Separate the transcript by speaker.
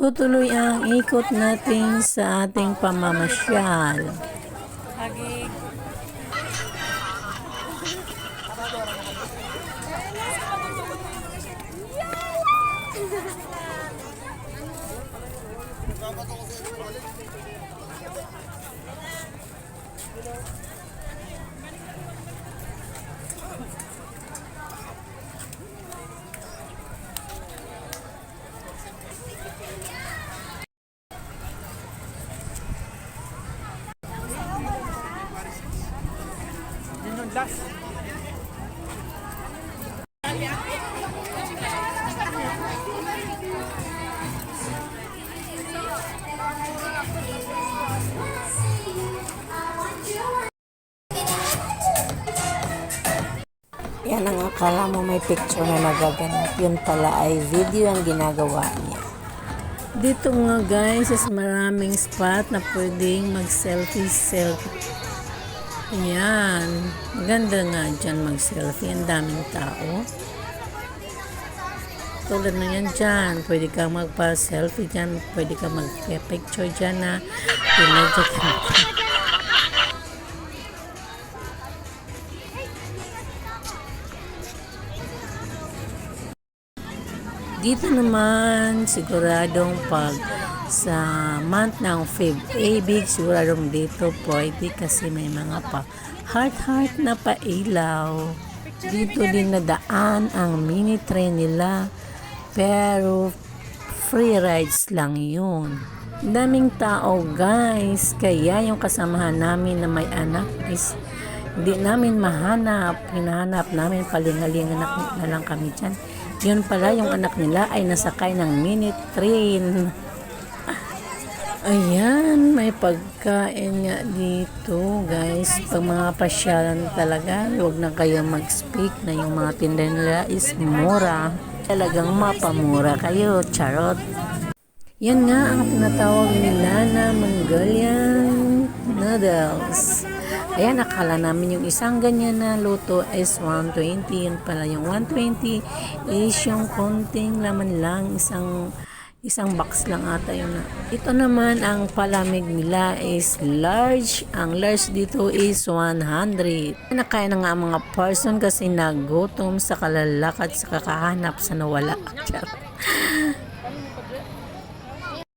Speaker 1: Tutuloy ang ikot natin sa ating pamamasyal.
Speaker 2: Lagi. Last.
Speaker 1: Yan ang akala mo may picture na nagaganap. Yun pala ay video ang ginagawa niya. Dito nga guys is maraming spot na pwedeng mag-selfie. Ayan. Maganda nga dyan mag-selfie. Ang daming tao. Tulad na yan dyan. Pwede kang magpa-selfie dyan. Pwede kang mag-picture dyan na pinadya ka. Dito naman, siguradong pag sa month ng Feb, siguradong dito pwede kasi may mga pa heart na pailaw. Dito din nadaan ang mini train nila, pero free rides lang yun. Daming tao guys, kaya yung kasamahan namin na may anak is hindi namin mahanap. Hinahanap namin, palingalingan na lang kami dyan. Yun pala, yung anak nila ay nasakay ng mini train. Ayan, may pagkain nga dito guys. Pag mga pasyalan talaga, huwag na kayo mag-speak na yung mga tinda nila is mura. Talagang mapamura kayo, charot. Yan nga ang tinatawag nila na Mongolian noodles. Ayan, akala namin yung isang ganyan na luto is 120. Yun pala yung 120 is yung konting laman lang, isang box lang ata yun. Ito naman ang palamig nila is large. Ang large dito is 100. Nakaya na nga ang mga person kasi nagutom sa kalalakad sa kakahanap sa nawala.